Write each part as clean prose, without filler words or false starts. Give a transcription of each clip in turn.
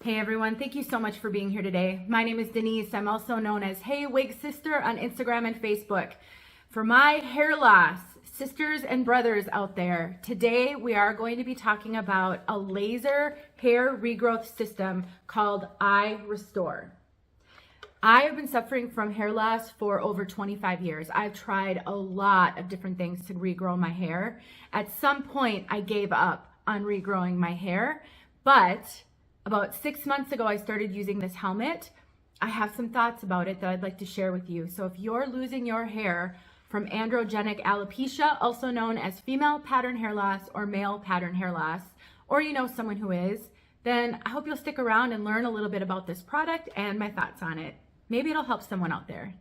Hey everyone, thank you so much for being here today. My name is Denise. I'm also known as heywigsister on Instagram and Facebook. For my hair loss sisters and brothers out there, today we are going to be talking about a laser hair regrowth system called iRestore. I have been suffering from hair loss for over 25 years. I've tried a lot of different things to regrow my hair. At some point, I gave up on regrowing my hair, but about 6 months ago, I started using this helmet. I have some thoughts about it that I'd like to share with you. So if you're losing your hair from androgenic alopecia, also known as female pattern hair loss or male pattern hair loss, or you know someone who is, then I hope you'll stick around and learn a little bit about this product and my thoughts on it. Maybe it'll help someone out there.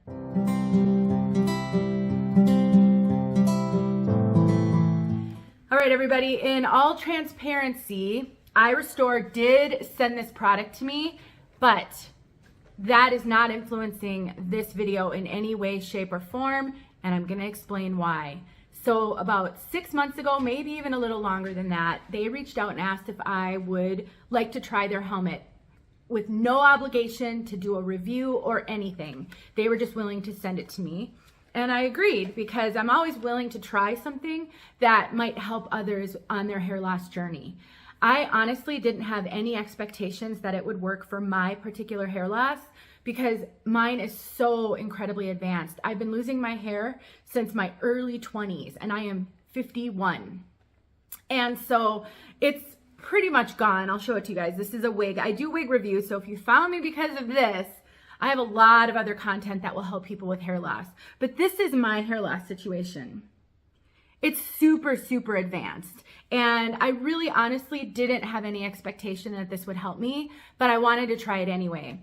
All right, everybody, in all transparency, iRestore did send this product to me, but that is not influencing this video in any way, shape, or form, and I'm gonna explain why. So about 6 months ago, maybe even a little longer than that, they reached out and asked if I would like to try their helmet with no obligation to do a review or anything. They were just willing to send it to me. And I agreed because I'm always willing to try something that might help others on their hair loss journey. I honestly didn't have any expectations that it would work for my particular hair loss because mine is so incredibly advanced. I've been losing my hair since my early 20s and I am 51. And so it's pretty much gone. I'll show it to you guys. This is a wig. I do wig reviews, so if you found me because of this, I have a lot of other content that will help people with hair loss. But this is my hair loss situation. It's super, super advanced. And I really honestly didn't have any expectation that this would help me, but I wanted to try it anyway.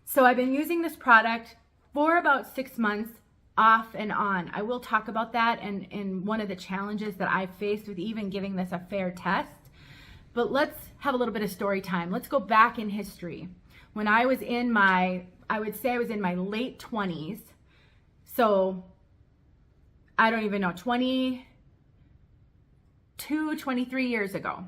So I've been using this product for about 6 months off and on. I will talk about that and one of the challenges that I faced with even giving this a fair test. But let's have a little bit of story time. Let's go back in history. When I was in my, I would say I was in my late 20s. So I don't even know, 22, 23 years ago.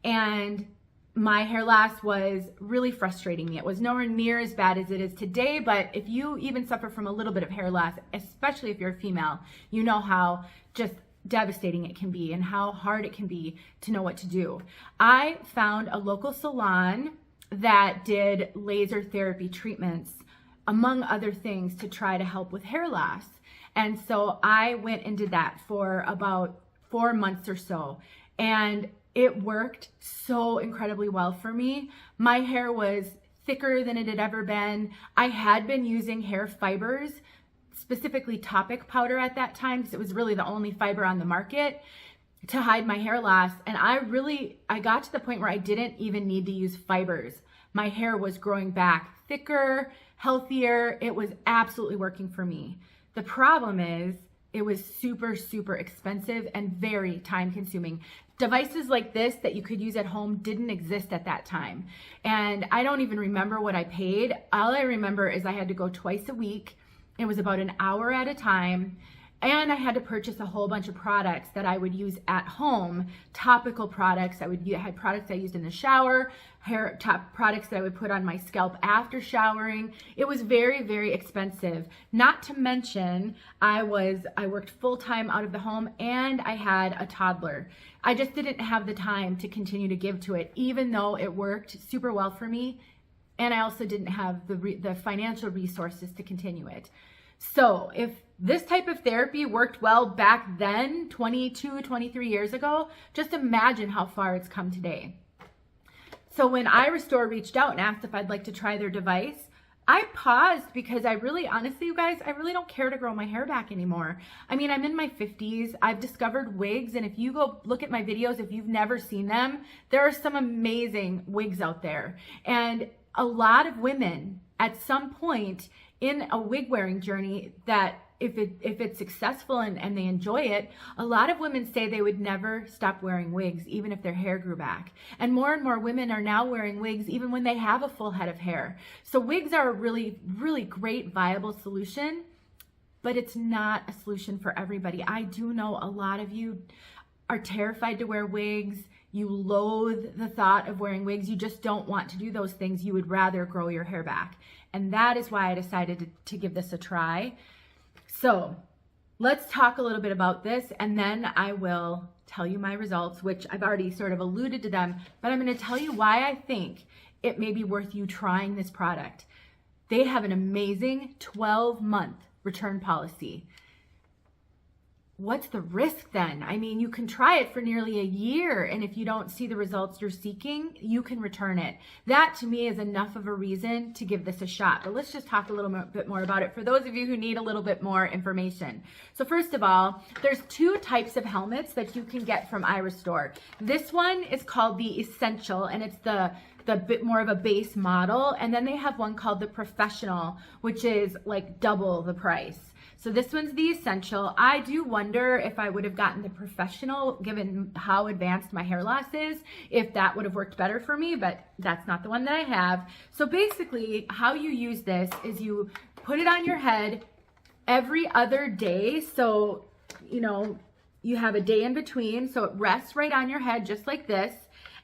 And my hair loss was really frustrating me. It was nowhere near as bad as it is today, but if you even suffer from a little bit of hair loss, especially if you're a female, you know how just devastating it can be and how hard it can be to know what to do. I found a local salon that did laser therapy treatments, among other things, to try to help with hair loss. And so I went and did that for about 4 months or so. And it worked so incredibly well for me. My hair was thicker than it had ever been. I had been using hair fibers, specifically Topic powder at that time, because it was really the only fiber on the market to hide my hair loss. And I got to the point where I didn't even need to use fibers. My hair was growing back thicker, healthier. It was absolutely working for me. The problem is it was super, super expensive and very time consuming. Devices like this that you could use at home didn't exist at that time. And I don't even remember what I paid. All I remember is I had to go twice a week. It was about an hour at a time. And I had to purchase a whole bunch of products that I would use at home, topical products. I had products I used in the shower, products that I would put on my scalp after showering. It was very, very expensive. Not to mention, I worked full-time out of the home and I had a toddler. I just didn't have the time to continue to give to it, even though it worked super well for me. And I also didn't have the financial resources to continue it. So if this type of therapy worked well back then, 22, 23 years ago, just imagine how far it's come today. So when iRestore reached out and asked if I'd like to try their device, I paused because I really, honestly, you guys, I really don't care to grow my hair back anymore. I mean, I'm in my 50s. I've discovered wigs, and if you go look at my videos, if you've never seen them, there are some amazing wigs out there. And a lot of women at some point in a wig wearing journey that if it's successful and they enjoy it, a lot of women say they would never stop wearing wigs even if their hair grew back. And more women are now wearing wigs even when they have a full head of hair. So wigs are a really, really great viable solution, but it's not a solution for everybody. I do know a lot of you are terrified to wear wigs. you loathe the thought of wearing wigs, you just don't want to do those things, you would rather grow your hair back. And that is why I decided to give this a try. So let's talk a little bit about this, and then I will tell you my results, which I've already sort of alluded to them, but I'm going to tell you why I think it may be worth you trying this product. They have an amazing 12-month return policy. What's the risk then? I mean, you can try it for nearly a year, and if you don't see the results you're seeking, you can return it. That to me is enough of a reason to give this a shot. But let's just talk a little bit more about it for those of you who need a little bit more information. So first of all, there's two types of helmets that you can get from iRestore. This one is called the Essential, and it's the bit more of a base model, and then they have one called the Professional, which is like double the price. So this one's the Essential. I do wonder if I would have gotten the Professional, given how advanced my hair loss is, if that would have worked better for me, but that's not the one that I have. So basically, how you use this is you put it on your head every other day. So, you know, you have a day in between, so it rests right on your head just like this.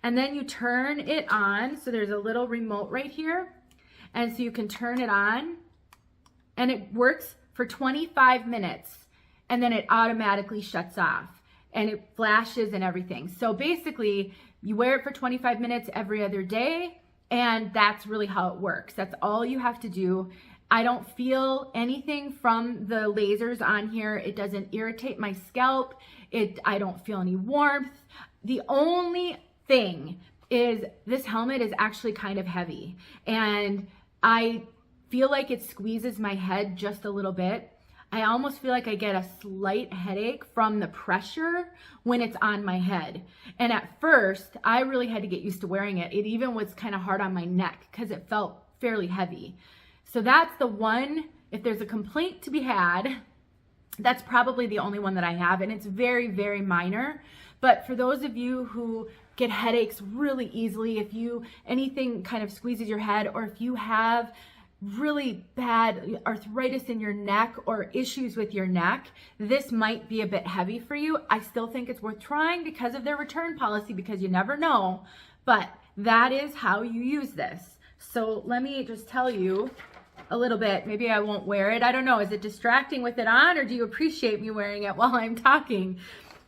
And then you turn it on. So there's a little remote right here. And so you can turn it on, and it works for 25 minutes, and then it automatically shuts off, and it flashes and everything. So basically, you wear it for 25 minutes every other day, and that's really how it works. That's all you have to do. I don't feel anything from the lasers on here. It doesn't irritate my scalp. I don't feel any warmth. The only thing is this helmet is actually kind of heavy, and I feel like it squeezes my head just a little bit. I almost feel like I get a slight headache from the pressure when it's on my head. And at first, I really had to get used to wearing it. It even was kind of hard on my neck because it felt fairly heavy. So that's the one, if there's a complaint to be had, that's probably the only one that I have, and it's very, very minor. But for those of you who get headaches really easily, if anything kind of squeezes your head, or if you have really bad arthritis in your neck or issues with your neck, this might be a bit heavy for you. I still think it's worth trying because of their return policy, because you never know, but that is how you use this. So let me just tell you a little bit. Maybe I won't wear it. I don't know. Is it distracting with it on, or do you appreciate me wearing it while I'm talking?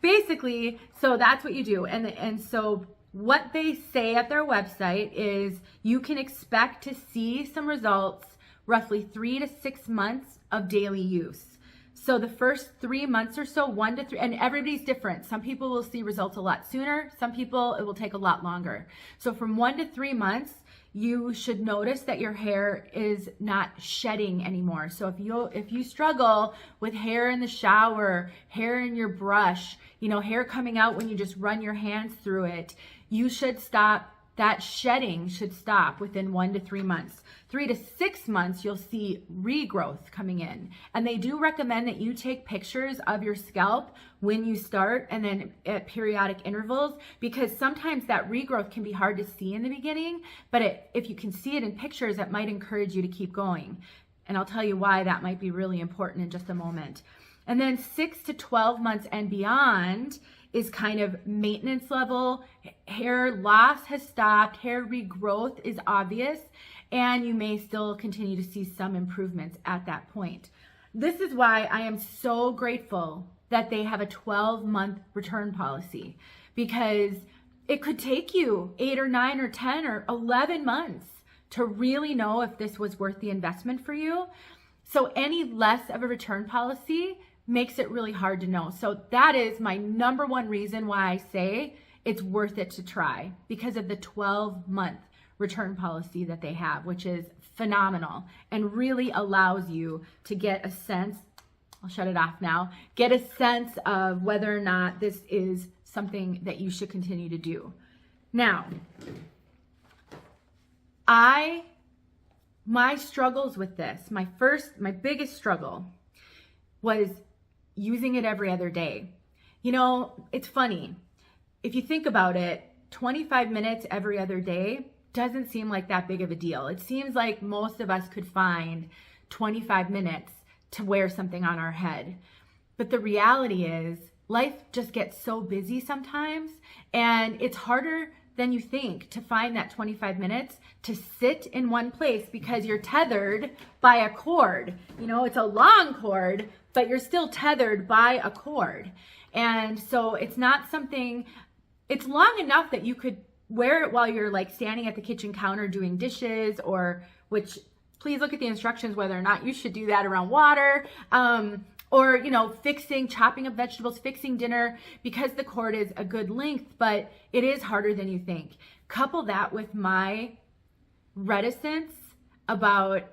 Basically, so that's what you do. And so what they say at their website is you can expect to see some results roughly 3 to 6 months of daily use. So the first 3 months or so, 1 to 3, and everybody's different. Some people will see results a lot sooner. Some people, it will take a lot longer. So from 1 to 3 months, you should notice that your hair is not shedding anymore. So if you struggle with hair in the shower, hair in your brush, hair coming out when you just run your hands through it, you should stop. That shedding should stop within 1 to 3 months. 3 to 6 months, you'll see regrowth coming in. And they do recommend that you take pictures of your scalp when you start, and then at periodic intervals, because sometimes that regrowth can be hard to see in the beginning, but if you can see it in pictures, that might encourage you to keep going. And I'll tell you why that might be really important in just a moment. And then 6 to 12 months and beyond is kind of maintenance level. Hair loss has stopped, hair regrowth is obvious, and you may still continue to see some improvements at that point. This is why I am so grateful that they have a 12-month return policy, because it could take you 8 or 9 or 10 or 11 months to really know if this was worth the investment for you. So any less of a return policy makes it really hard to know. So that is my number one reason why I say it's worth it to try, because of the 12-month return policy that they have, which is phenomenal and really allows you to get a sense, I'll shut it off now, get a sense of whether or not this is something that you should continue to do. Now, my struggles with this, my biggest struggle was using it every other day. It's funny. If you think about it, 25 minutes every other day doesn't seem like that big of a deal. It seems like most of us could find 25 minutes to wear something on our head. But the reality is life just gets so busy sometimes, and it's harder than you think to find that 25 minutes to sit in one place because you're tethered by a cord. You know, it's a long cord, but you're still tethered by a cord. And so it's not something, it's long enough that you could wear it while you're like standing at the kitchen counter doing dishes, or which, please look at the instructions whether or not you should do that around water. Or, you know, chopping up vegetables, fixing dinner, because the cord is a good length, but it is harder than you think. Couple that with my reticence about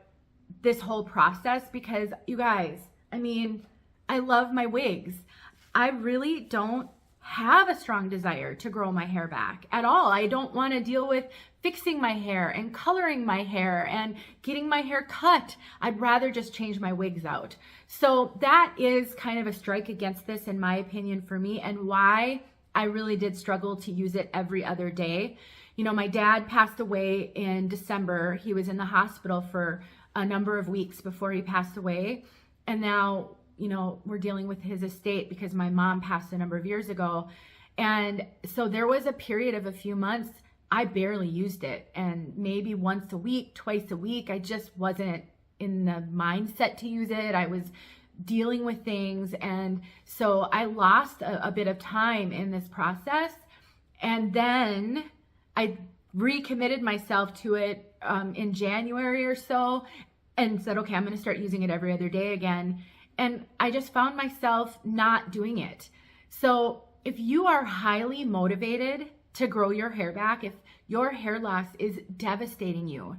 this whole process, because you guys, I mean, I love my wigs. I really don't have a strong desire to grow my hair back at all. I don't want to deal with fixing my hair and coloring my hair and getting my hair cut. I'd rather just change my wigs out. So that is kind of a strike against this, in my opinion, for me, and why I really did struggle to use it every other day. You know, my dad passed away in December. He was in the hospital for a number of weeks before he passed away. And now, you know, we're dealing with his estate because my mom passed a number of years ago. And so there was a period of a few months I barely used it, and maybe once a week, twice a week. I just wasn't in the mindset to use it. I was dealing with things, and so I lost a bit of time in this process. And then I recommitted myself to it in January or so, and said, okay, I'm going to start using it every other day again. And I just found myself not doing it. So if you are highly motivated to grow your hair back, if your hair loss is devastating you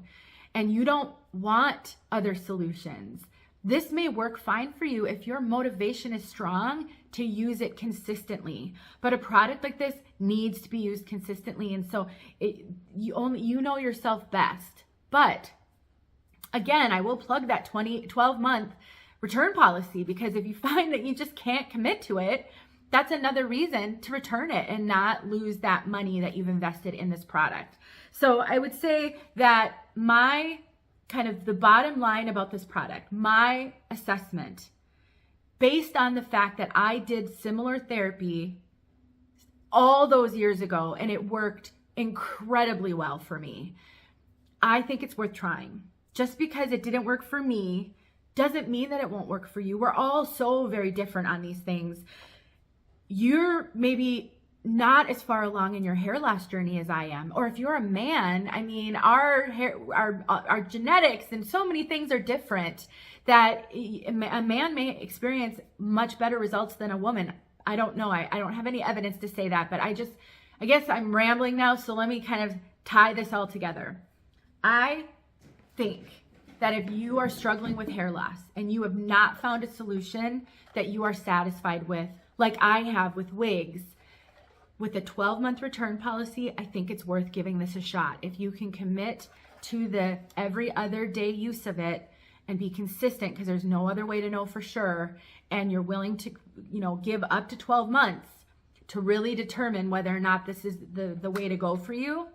and you don't want other solutions, this may work fine for you if your motivation is strong to use it consistently. But a product like this needs to be used consistently. And so you know yourself best. But again, I will plug that 12-month return policy, because if you find that you just can't commit to it, that's another reason to return it and not lose that money that you've invested in this product. So I would say that my kind of the bottom line about this product, my assessment, based on the fact that I did similar therapy all those years ago and it worked incredibly well for me, I think it's worth trying. Just because it didn't work for me doesn't mean that it won't work for you. We're all so very different on these things. You're maybe not as far along in your hair loss journey as I am. Or if you're a man, I mean, our genetics and so many things are different, that a man may experience much better results than a woman. I don't know. I don't have any evidence to say that, but I guess I'm rambling now. So let me kind of tie this all together. I think that if you are struggling with hair loss and you have not found a solution that you are satisfied with, like I have with wigs, with a 12-month return policy, I think it's worth giving this a shot. If you can commit to the every other day use of it and be consistent, because there's no other way to know for sure, and you're willing to, you know, give up to 12 months to really determine whether or not this is the way to go for you,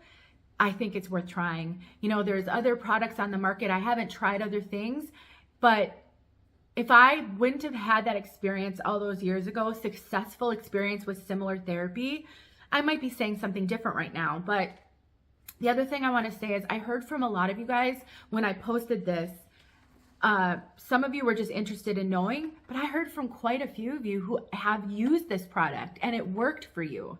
I think it's worth trying. You know, there's other products on the market. I haven't tried other things, but if I wouldn't have had that experience all those years ago, successful experience with similar therapy, I might be saying something different right now. But the other thing I want to say is I heard from a lot of you guys when I posted this. Some of you were just interested in knowing, but I heard from quite a few of you who have used this product and it worked for you.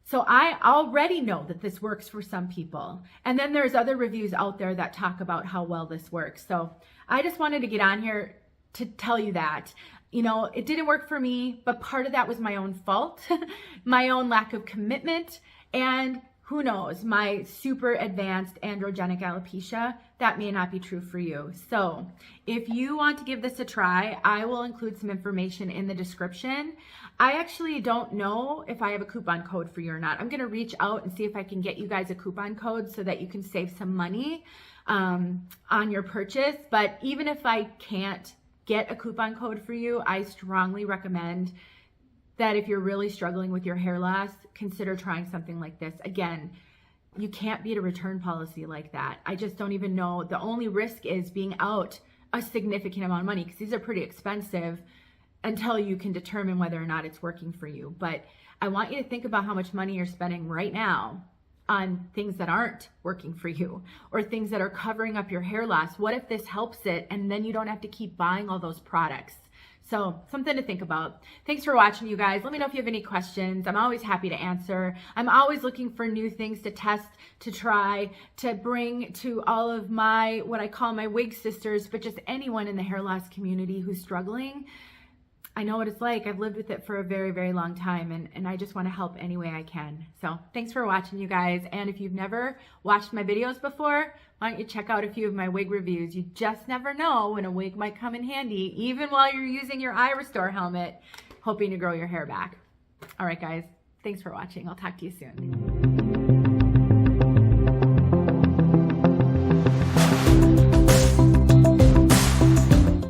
So I already know that this works for some people. And then there's other reviews out there that talk about how well this works. So I just wanted to get on here to tell you that, you know, it didn't work for me, but part of that was my own fault, my own lack of commitment, and who knows, my super advanced androgenic alopecia, that may not be true for you. So if you want to give this a try, I will include some information in the description. I actually don't know if I have a coupon code for you or not. I'm going to reach out and see if I can get you guys a coupon code so that you can save some money on your purchase. But even if I can't get a coupon code for you, I strongly recommend that if you're really struggling with your hair loss, consider trying something like this. Again, you can't beat a return policy like that. I just don't even know. The only risk is being out a significant amount of money, because these are pretty expensive. until you can determine whether or not it's working for you. But I want you to think about how much money you're spending right now on things that aren't working for you, or things that are covering up your hair loss. What if this helps it, and then you don't have to keep buying all those products? So something to think about. Thanks for watching, you guys. Let me know if you have any questions. I'm always happy to answer. I'm always looking for new things to test, to try, to bring to all of my, what I call my wig sisters, but just anyone in the hair loss community who's struggling. I know what it's like. I've lived with it for a very, very long time, and I just want to help any way I can. So thanks for watching, you guys. And if you've never watched my videos before, why don't you check out a few of my wig reviews? You just never know when a wig might come in handy, even while you're using your iRestore helmet, hoping to grow your hair back. All right, guys. Thanks for watching. I'll talk to you soon.